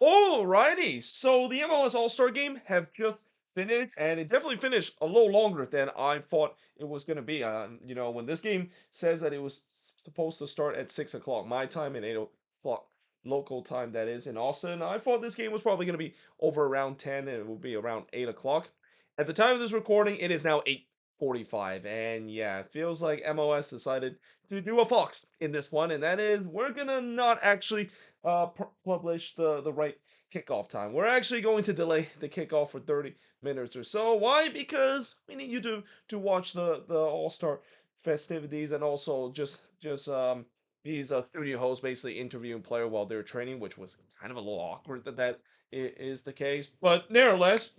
Alrighty, so the MLS All-Star game have just finished, and it definitely finished a little longer than I thought it was going to be. When this game says that it was supposed to start at 6 o'clock my time and 8 o'clock local time, that is in Austin, I thought this game was probably going to be over around 10, and it will be around 8 o'clock. At the time of this recording, it is now 8:45, and yeah, it feels like MLS decided to do a fox in this one, and that is we're gonna not actually publish the right kickoff time. We're actually going to delay the kickoff for 30 minutes or so. Why? Because we need you to watch the All Star festivities and also just these studio hosts basically interviewing player while they're training, which was kind of a little awkward that is the case. But nevertheless,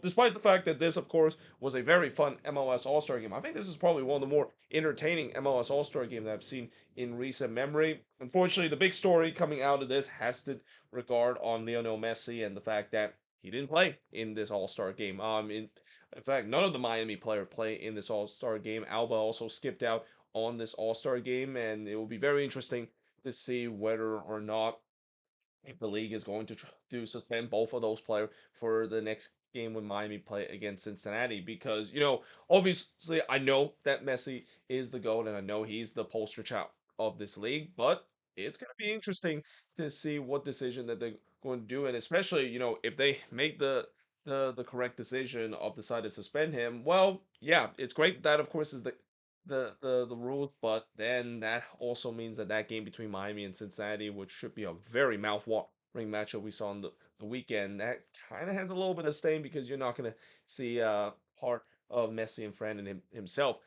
despite the fact that this, of course, was a very fun MLS All Star game, I think this is probably one of the more entertaining MLS All Star games that I've seen in recent memory. Unfortunately, the big story coming out of this has to regard on Lionel Messi and the fact that he didn't play in this All Star game. In fact, none of the Miami players play in this All Star game. Alba also skipped out on this All Star game, and it will be very interesting to see whether or not if the league is going to suspend both of those players for the next game when Miami play against Cincinnati because obviously I know that Messi is the GOAT and I know he's the poster child of this league, but it's going to be interesting to see what decision that they're going to do, and especially if they make the correct decision of decide to suspend him. Well, yeah, it's great that of course is the rules, but then that also means that that game between Miami and Cincinnati, which should be a very mouth-watering matchup we saw on the weekend, that kind of has a little bit of stain because you're not going to see part of Messi and Fran and himself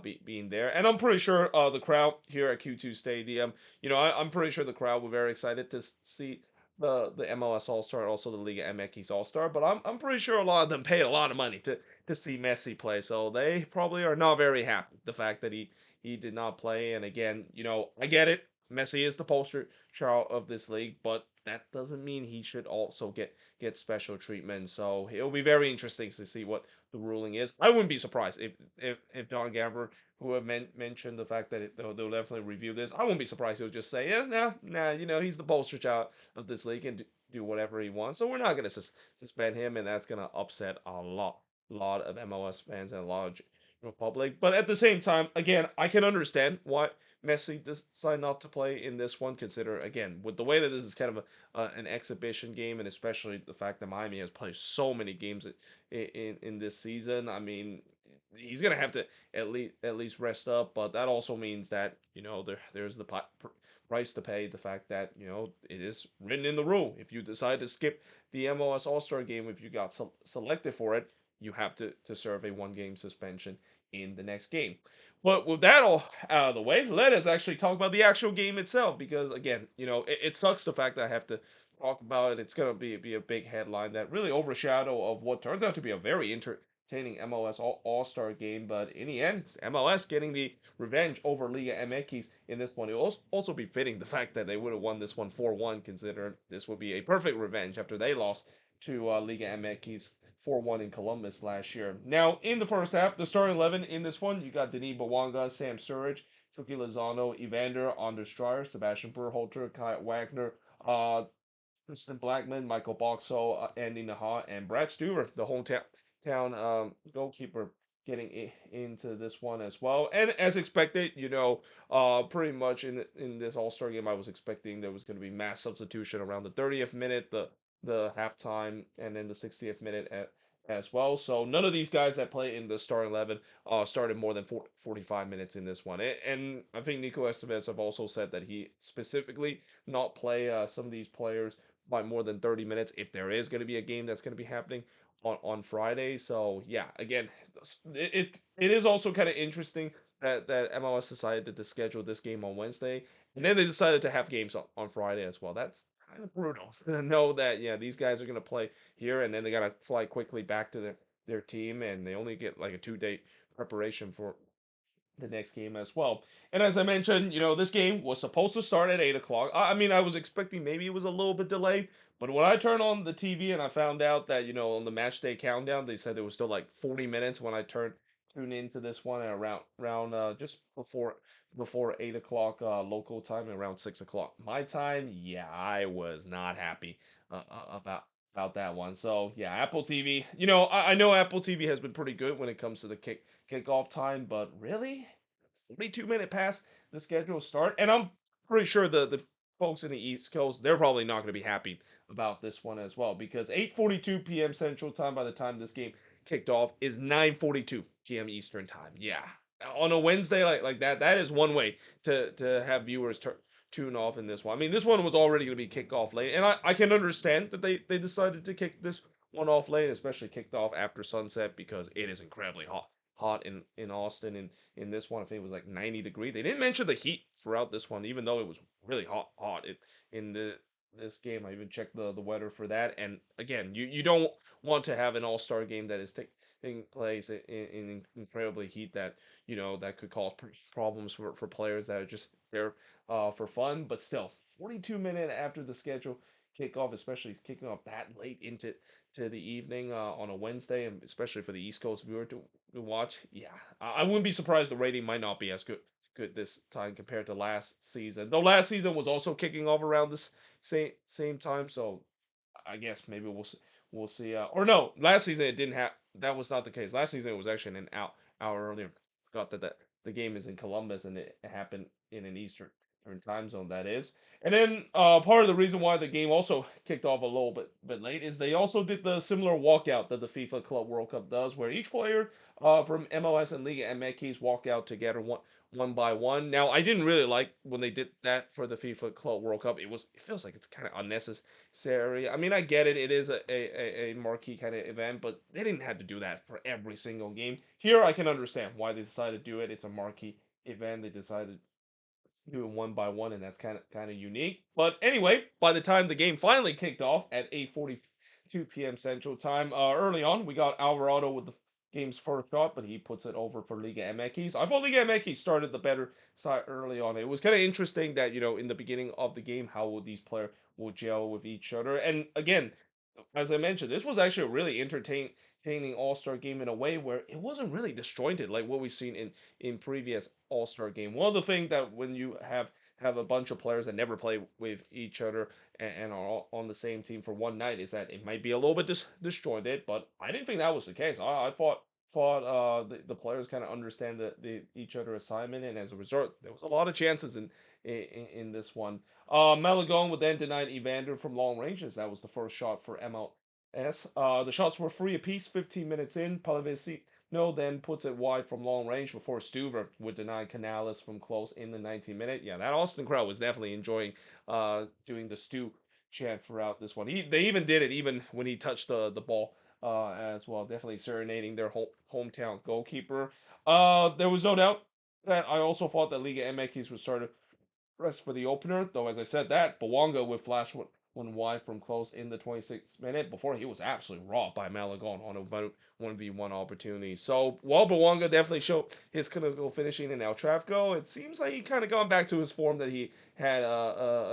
being there. And I'm pretty sure the crowd here at Q2 Stadium, I'm pretty sure the crowd were very excited to see the MLS All Star, also the Liga MX All Star. But I'm pretty sure a lot of them paid a lot of money to see Messi play, so they probably are not very happy the fact that he did not play. And again, I get it. Messi is the poster child of this league, but that doesn't mean he should also get special treatment. So it'll be very interesting to see what the ruling is. I wouldn't be surprised if Don Gabber, who have mentioned the fact that they'll definitely review this. I wouldn't be surprised. He'll just say, yeah, nah, he's the poster child of this league and do whatever he wants. So we're not gonna suspend him, and that's gonna upset a lot of MLS fans and a lot of Republic. But at the same time, again, I can understand why Messi decided not to play in this one. Consider again with the way that this is kind of an exhibition game, and especially the fact that Miami has played so many games in this season. I mean, he's gonna have to at least rest up, but that also means that there's the price to pay. The fact that it is written in the rule if you decide to skip the MLS All Star game if you got selected for it, you have to serve a 1 game suspension in the next game. But with that all out of the way, let us actually talk about the actual game itself because again, it sucks the fact that I have to talk about it. It's gonna be a big headline that really overshadow of what turns out to be a very entertaining MLS All-Star game. But in the end, it's MLS getting the revenge over Liga MX in this one. It will also be fitting the fact that they would have won this one 4-1, considering this would be a perfect revenge after they lost to Liga MX 4-1 in Columbus last year. Now, in the first half, the starting 11 in this one, you got Denis Bawanga, Sam Surridge, Tuki Lozano, Evander, Anders Stryer, Sebastian Berhalter, Kai Wagner, Tristan Blackman, Michael Boxall, Andy Naha, and Brad Stewart, the hometown goalkeeper, getting into this one as well. And as expected, pretty much in this All Star game, I was expecting there was going to be mass substitution around the 30th minute, the halftime, and then the 60th minute as well. So none of these guys that play in the starting 11 started more than 45 minutes in this one. And I think Nico Estevez have also said that he specifically not play some of these players by more than 30 minutes if there is going to be a game that's going to be happening on Friday. So yeah, again, it is also kind of interesting that MLS decided to schedule this game on Wednesday, and then they decided to have games on Friday as well. That's kind of brutal to know that yeah these guys are going to play here and then they got to fly quickly back to their team, and they only get like a 2 day preparation for the next game as well. And as I mentioned, this game was supposed to start at 8 o'clock. I mean, I was expecting maybe it was a little bit delayed, but when I turned on the TV and I found out that, on the match day countdown, they said it was still like 40 minutes when I tuned into this one at around just before before 8 o'clock local time, around 6 o'clock my time. Yeah, I was not happy about that one. So yeah, Apple TV. I know Apple TV has been pretty good when it comes to the kickoff time, but really, 42 minute past the schedule start, and I'm pretty sure the folks in the East Coast, they're probably not going to be happy about this one as well, because 8:42 p.m. Central Time by the time this game kicked off is 9:42 p.m. Eastern Time. Yeah, on a Wednesday like that, that is one way to have viewers tune off in this one. I mean, this one was already going to be kicked off late, and I can understand that they decided to kick this one off late, especially kicked off after sunset, because it is incredibly hot in Austin, and in this one, I think it was like 90 degree. They didn't mention the heat throughout this one, even though it was really hot in this game. I even checked the weather for that. And again, you don't want to have an all-star game that is taking place in incredibly heat, that that could cause problems for players that are just there for fun. But still, 42 minutes after the schedule kickoff, especially kicking off that late into the evening on a Wednesday, and especially for the East Coast viewer to watch. Yeah, I wouldn't be surprised the rating might not be as good this time compared to last season. Though last season was also kicking off around this same time, so I guess maybe we'll see. Or no, last season it didn't have. That was not the case. Last season it was actually an hour earlier. Forgot that the game is in Columbus, and it happened in an Eastern time zone. That is. And then part of the reason why the game also kicked off a little bit late is they also did the similar walkout that the FIFA Club World Cup does, where each player from MLS and Liga MX walk out together one by one. Now, I didn't really like when they did that for the FIFA Club World Cup. It feels like it's kind of unnecessary. I mean, I get it. It is a marquee kind of event, but they didn't have to do that for every single game. Here, I can understand why they decided to do it. It's a marquee event. They decided do it one by one, and that's kind of unique. But anyway, by the time the game finally kicked off at 8:42 p.m. Central Time, early on, we got Alvarado with the game's first shot, but he puts it over for Liga MX. I thought Liga MX started the better side early on. It was kind of interesting that in the beginning of the game, how would these players will gel with each other, and again, as I mentioned, this was actually a really entertaining All Star game in a way where it wasn't really disjointed like what we've seen in previous All Star game. One of the things that when you have a bunch of players that never play with each other and are all on the same team for one night is that it might be a little bit disjointed, but I didn't think that was the case. I thought the players kind of understand the each other assignment, and as a result, there was a lot of chances in this one. Malagone would then deny Evander from long ranges. That was the first shot for MLS. The shots were free apiece 15 minutes in. Palavecino then puts it wide from long range before Stuver would deny Canales from close in the 19th minute. Yeah, that Austin crowd was definitely enjoying doing the Stu chant throughout this one. They even did it even when he touched the ball as well. Definitely serenading their hometown goalkeeper. There was no doubt that I also thought that Liga MX was sort of rest for the opener, though, as I said that, Bawanga would flash one wide from close in the 26th minute before he was absolutely robbed by Malagon on a 1v1 opportunity. So, while Bawanga definitely showed his clinical finishing in El Tráfico, it seems like he kind of gone back to his form that he had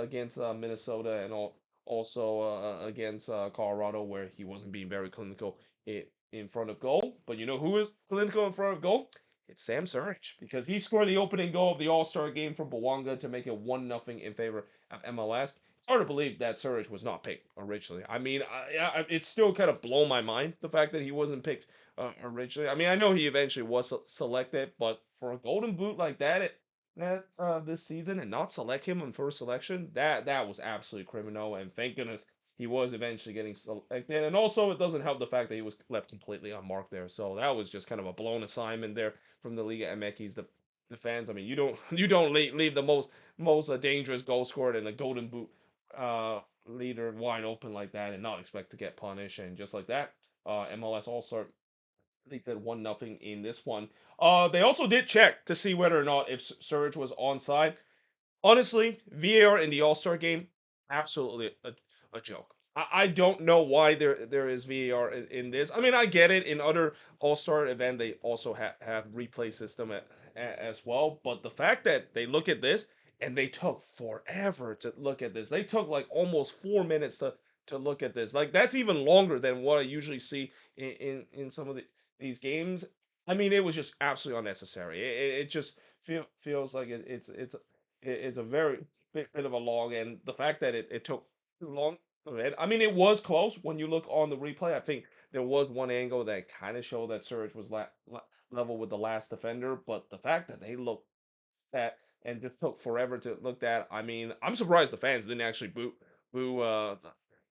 against Minnesota, and also against Colorado, where he wasn't being very clinical in front of goal. But you know who is clinical in front of goal? It's Sam Surridge, because he scored the opening goal of the All Star game for Bawanga to make it 1-0 in favor of MLS. It's hard to believe that Surridge was not picked originally. I mean, it's still kind of blown my mind the fact that he wasn't picked originally. I mean, I know he eventually was selected, but for a Golden Boot like that this season and not select him on first selection, that was absolutely criminal. And thank goodness he was eventually getting selected. And also, it doesn't help the fact that he was left completely unmarked there. So that was just kind of a blown assignment there from the Liga MX. The fans. I mean, you don't leave the most dangerous goal scorer in a Golden Boot leader wide open like that and not expect to get punished. And just like that, MLS All Star they said 1-0 in this one. They also did check to see whether or not if Surge was onside. Honestly, VAR in the All Star game, absolutely a joke. I don't know why there is VAR in this. I mean, I get it. In other All Star event, they also have replay system as well. But the fact that they look at this and they took forever to look at this, they took like almost 4 minutes to look at this. Like that's even longer than what I usually see in some of these games. I mean, it was just absolutely unnecessary. It just feels like it's a very bit of a long, and the fact that it took too long. I mean, it was close when you look on the replay. I think there was one angle that kind of showed that Surge was level with the last defender, but the fact that they looked that and just took forever to look at. I mean, I'm surprised the fans didn't actually boo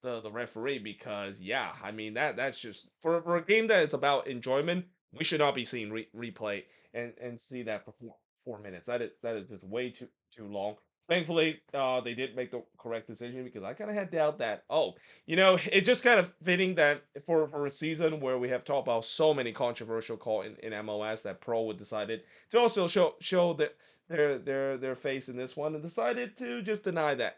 the referee because yeah, I mean that's just for a game that it's about enjoyment. We should not be seeing replay and see that for 4 minutes. That is just way too long. Thankfully, they did make the correct decision because I kind of had doubt that it's just kind of fitting that for a season where we have talked about so many controversial call in MLS that Pro would decided to also show that their face in this one and decided to just deny that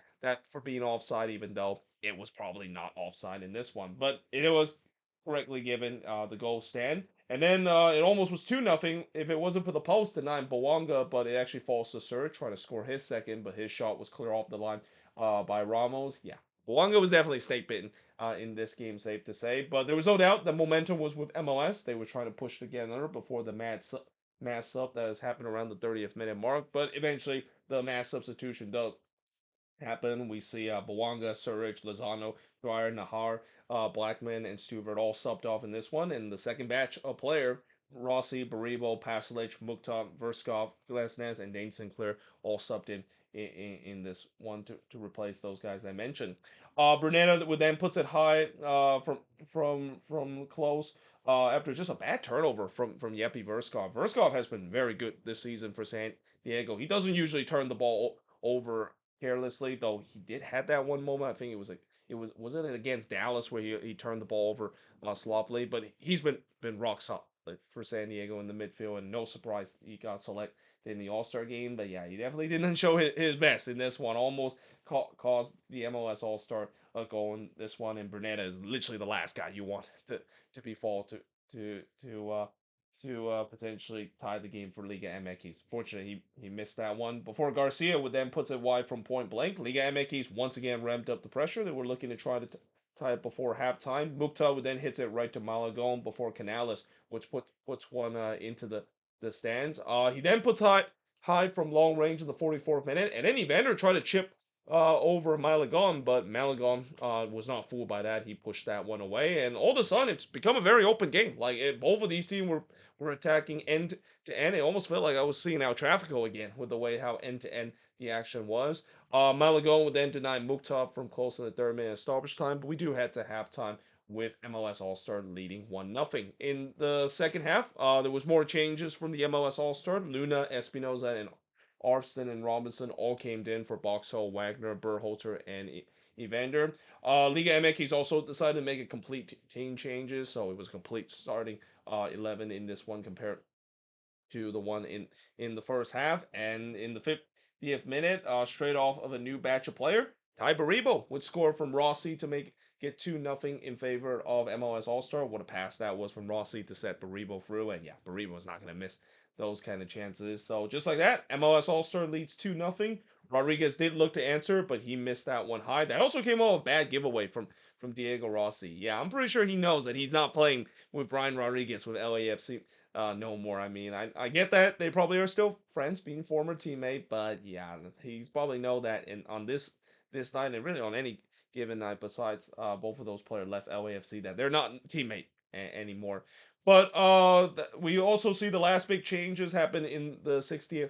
for being offside, even though it was probably not offside in this one, but it was correctly given the goal stand. And then it almost was 2-0 if it wasn't for the post denying Bawanga, but it actually falls to Sir trying to score his second, but his shot was clear off the line by Ramos. Yeah, Bawanga was definitely snake bitten in this game, safe to say. But there was no doubt the momentum was with MLS. They were trying to push together before the mass sub that has happened around the 30th minute mark, but eventually the mass substitution does happen. We see Bawanga, Surridge, Lozano, Dwyer, Nahar, Blackman, and Stewart all subbed off in this one. And the second batch of player, Rossi, Baribo, Pasalic, Mukhtar, Verskov, Glesnes, and Dane Sinclair all subbed in this one to replace those guys I mentioned. Bernetta would then puts it high from close after just a bad turnover from Yepi Verskov. Verskov has been very good this season for San Diego. He doesn't usually turn the ball over carelessly, though he did have that one moment. I think was it against Dallas where he turned the ball over sloppily, but he's been rock solid for San Diego in the midfield, and no surprise he got selected in the All Star game. But yeah, he definitely didn't show his best in this one. Almost caused the MLS All Star goal in this one, and Bernetta is literally the last guy you want to be fall to to uh potentially tie the game for Liga MX. Fortunately, he missed that one. Before Garcia would then puts it wide from point blank. Liga MX once again ramped up the pressure. They were looking to try to tie it before halftime. Mukta would then hits it right to Malagon before Canales, which puts one into the stands. He then puts high from long range in the 44th minute, and then Evander tried to chip over Malagon, but Malagon was not fooled by that. He pushed that one away, and all of a sudden, it's become a very open game. Like both of these teams were attacking end to end. It almost felt like I was seeing El Trafico again with the way how end to end the action was. Malagon would then deny Mukhtar from close to the third minute of stoppage time, but we do head to halftime with MLS All Star leading 1-0. In the second half, there was more changes from the MLS All Star. Luna, Espinoza, and Arfston and Robinson all came in for Boxall, Wagner, Berhalter, and Evander. Liga MX also decided to make a complete team changes, so it was complete starting 11 in this one compared to the one in the first half. And in the 50th minute, straight off of a new batch of player, Ty Baribo would score from Rossi to make get 2-0 in favor of MLS All Star. What a pass that was from Rossi to set Baribo through. And yeah, Baribo was not going to miss those kind of chances. So just like that, MLS All Star leads 2-0. Rodriguez did look to answer, but he missed that one high. That also came off a bad giveaway from Diego Rossi. Yeah, I'm pretty sure he knows that he's not playing with Brian Rodriguez with LAFC no more. I mean, I get that they probably are still friends, being former teammate, but yeah, he's probably know that in on this night and really on any given night besides both of those players left LAFC that they're not teammate anymore. But we also see the last big changes happen in the 60th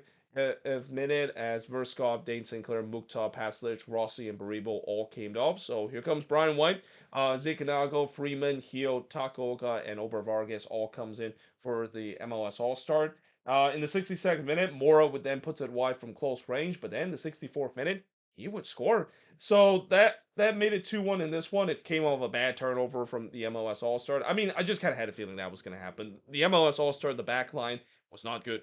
minute as Verskov, Dane Sinclair, Mukhtar, Paslic, Rossi, and Baribo all came off. So here comes Brian White, Zikanago, Freeman, Hio, Takoga, and Ober Vargas all comes in for the MLS All Star. In the 62nd minute, Mora would then puts it wide from close range, but then the 64th minute, he would score. So that made it 2-1 in this one. It came off a bad turnover from the MLS All Star. I mean, I just kind of had a feeling that was going to happen. The MLS All Star, the back line was not good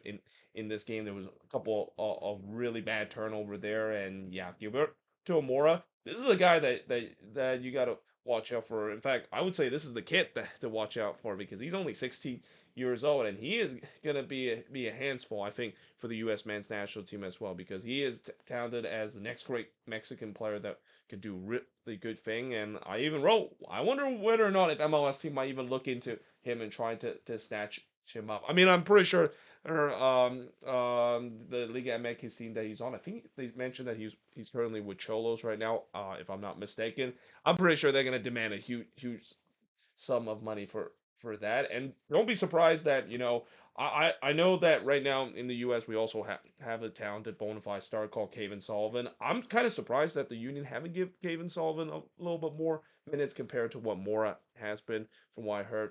in this game. There was a couple of really bad turnover there, and yeah, Gilberto Mora. This is a guy that you got to watch out for. In fact, I would say this is the kid to watch out for because he's only 16 years old and he is gonna be a handful, I think, for the U.S. men's national team as well because he is touted as the next great Mexican player that could do really good thing. And I even wrote, I wonder whether or not if MLS team might even look into him and try to snatch him up. I mean, I'm pretty sure the Liga MX team that he's on, I think they mentioned that he's currently with Cholos right now, if I'm not mistaken. I'm pretty sure they're gonna demand a huge sum of money for that. And don't be surprised that I know that right now in the U.S. we also have a talented bona fide star called Caven Sullivan. I'm kind of surprised that the Union haven't give Caven Sullivan a little bit more minutes compared to what Mora has been, from what I heard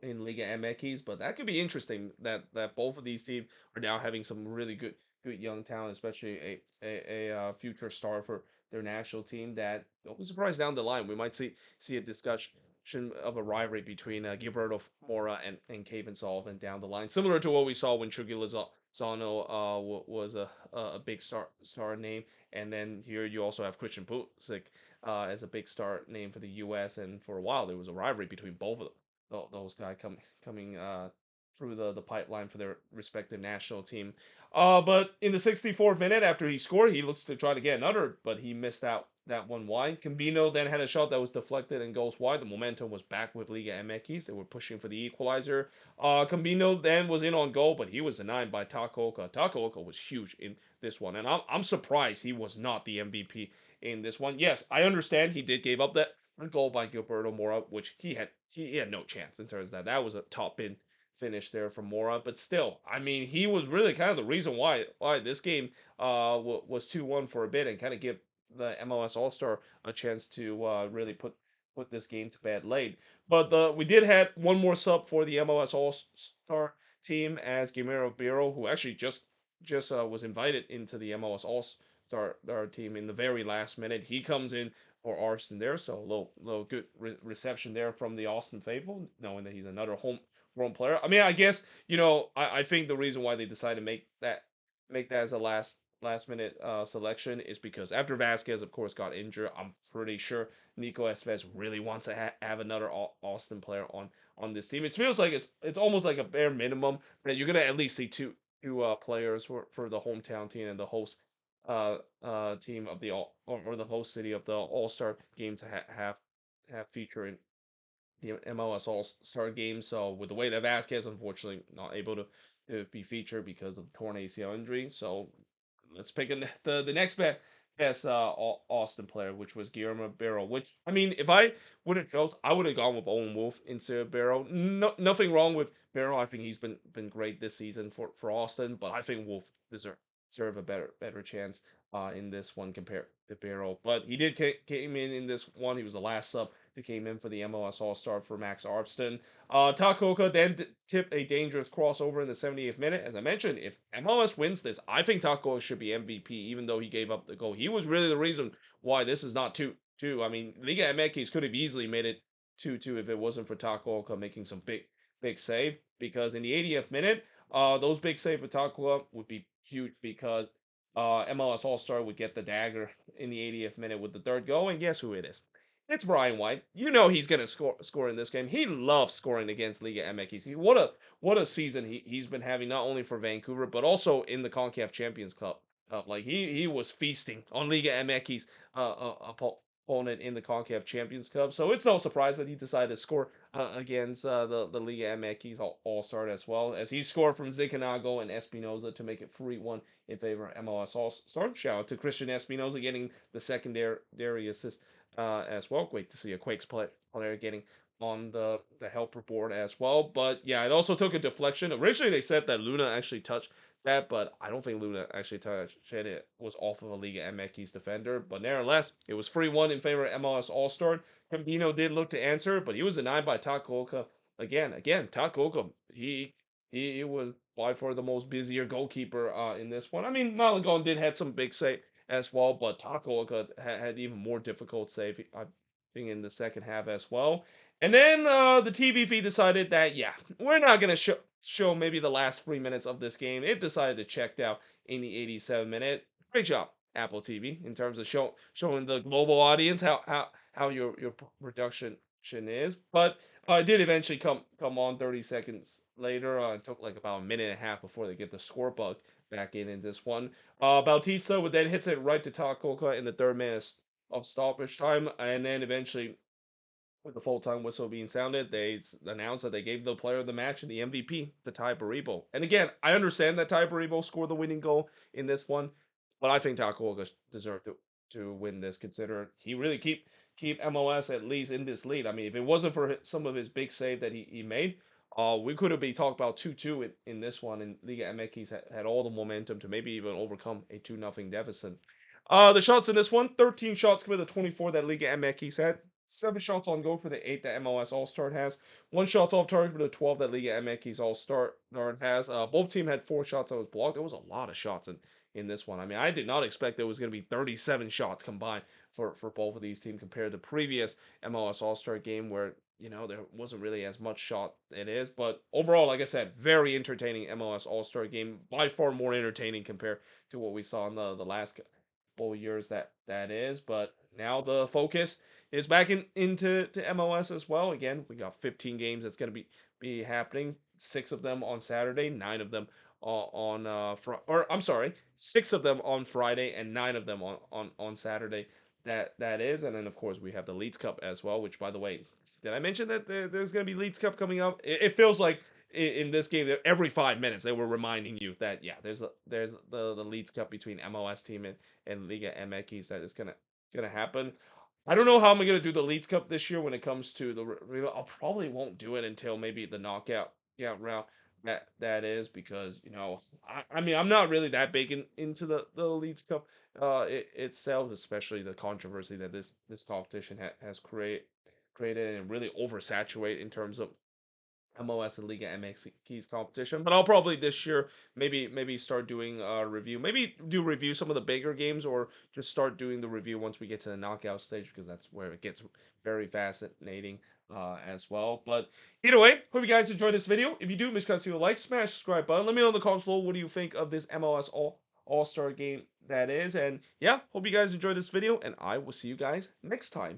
in Liga MX, but that could be interesting that both of these teams are now having some really good young talent, especially a future star for their national team. That don't be surprised down the line we might see a discussion of a rivalry between Gilberto Mora and Caven Sullivan down the line, similar to what we saw when Chucky Lozano was a big star name, and then here you also have Christian Pulisic as a big star name for the U.S. And for a while there was a rivalry between both of them those guys coming through the pipeline for their respective national team. But in the 64th minute, after he scored, he looks to try to get another, but he missed out that one wide. Cambino then had a shot that was deflected and goes wide. The momentum was back with Liga MX. They were pushing for the equalizer. Cambino then was in on goal, but he was denied by Takaoka. Takaoka was huge in this one, and I'm surprised he was not the MVP in this one. Yes, I understand he did give up that a goal by Gilberto Mora, which he had no chance in terms of that. That was a top in finish there from Mora, but still, I mean, he was really kind of the reason why this game was 2-1 for a bit and kind of give the MLS All Star a chance to really put this game to bed late. But we did have one more sub for the MLS All Star team as Guillermo Biro, who actually just was invited into the MLS All Star team in the very last minute. He comes in for Austin there. So a little good reception there from the Austin faithful, knowing that he's another homegrown player. I mean, I guess I think the reason why they decided to make that as a last minute selection is because after Vasquez, of course, got injured, I'm pretty sure Nico Estevez really wants to have another Austin player on this team. It feels like it's almost like a bare minimum that you're gonna at least see two players for the hometown team and the host team of the all or the host city of the All Star game to have feature in the MLS All Star game. So with the way that Vasquez unfortunately not able to be featured because of torn ACL injury, so let's pick the next best Austin player, which was Guillermo Barrow. Which I mean, if I would have chose, I would have gone with Owen Wolf instead of Barrow. No, nothing wrong with Barrow. I think he's been great this season for Austin, but I think Wolf deserve a better chance in this one compared to Barrow. But he did came in this one. He was the last sub that came in for the MLS All Star for Max Arpston. Takoka then tipped a dangerous crossover in the 78th minute. As I mentioned, if MLS wins this, I think Takoka should be MVP, even though he gave up the goal. He was really the reason why this is not 2-2. I mean, Liga MX could have easily made it 2-2 if it wasn't for Takoka making some big save. Because in the 80th minute, those big save for Takoka would be huge because MLS All Star would get the dagger in the 80th minute with the third goal, and guess who it is? It's Brian White. You know he's gonna score in this game. He loves scoring against Liga MX. What a season he's been having not only for Vancouver but also in the CONCACAF Champions Cup. Like he was feasting on Liga MX opponent in the CONCACAF Champions Cup. So it's no surprise that he decided to score against the Liga MX All Star as well, as he scored from Zinchenko and Espinoza to make it 3-1 in favor of MLS All Star. Shout out to Christian Espinoza getting the secondary assist as well. Great to see a Quakes player getting on the helper board as well. But yeah, it also took a deflection. Originally, they said that Luna actually touched that, but I don't think Luna actually touched it. It was off of a Liga MX defender. But nevertheless, it was 3-1 in favor of MLS All Star. Campino did look to answer, but he was denied by Takaoka again. Takaoka, he was by far the most busier goalkeeper in this one. I mean, Malagon did had some big save as well, but Takaoka had even more difficult save, I think, in the second half as well. And then the TVV decided that, yeah, we're not going to show maybe the last 3 minutes of this game. It decided to check out in the 87th minute. Great job, Apple TV, in terms of showing the global audience how your production is. But it did eventually come on 30 seconds later. It took like about a minute and a half before they get the score bug back in this one. Bautista would then hits it right to Takaoka in the third minute of stoppage time, and then eventually with the full-time whistle being sounded, they announced that they gave the player of the match and the MVP to Ty Baribo. And again, I understand that Ty Baribo scored the winning goal in this one, but I think Taco deserved to win this. Consider he really keep MLS at least in this lead. I mean, if it wasn't for some of his big save that he made, we could have been talking about 2-2 in this one. And Liga MX had all the momentum to maybe even overcome a 2-0 deficit. The shots in this one, 13 shots compared to 24 that Liga MX had. 7 shots on goal for the 8 that MLS All Star has. 1 shot off target for the 12 that Liga MX All Star has. Both team had 4 shots that was blocked. There was a lot of shots in this one. I mean, I did not expect there was going to be 37 shots combined for both of these teams compared to the previous MLS All Star game where there wasn't really as much shot it is. But overall, like I said, very entertaining MLS All Star game. By far more entertaining compared to what we saw in the last couple years that is. But now the focus is back into MLS as well. Again, we got 15 games that's going to be happening. 6 of them on Saturday, 9 of them on or I'm sorry, 6 of them on Friday and 9 of them on Saturday. That is, and then of course we have the Leeds Cup as well. Which, by the way, did I mention that there's going to be Leeds Cup coming up? It feels like in this game every 5 minutes they were reminding you that yeah, there's the Leeds Cup between MLS team and Liga MX that is gonna happen. I don't know how I'm gonna do the Leeds Cup this year when it comes to I probably won't do it until maybe the knockout round that is because I mean I'm not really that big into the Leeds Cup itself, especially the controversy that this competition has created and really oversaturate in terms of MLS and Liga MX keys competition. But I'll probably this year maybe start doing a review. Maybe do review some of the bigger games or just start doing the review once we get to the knockout stage because that's where it gets very fascinating as well. But either way, hope you guys enjoyed this video. If you do, make sure to like, smash subscribe button. Let me know in the comments below what do you think of this MLS All-Star game that is. And yeah, hope you guys enjoyed this video and I will see you guys next time.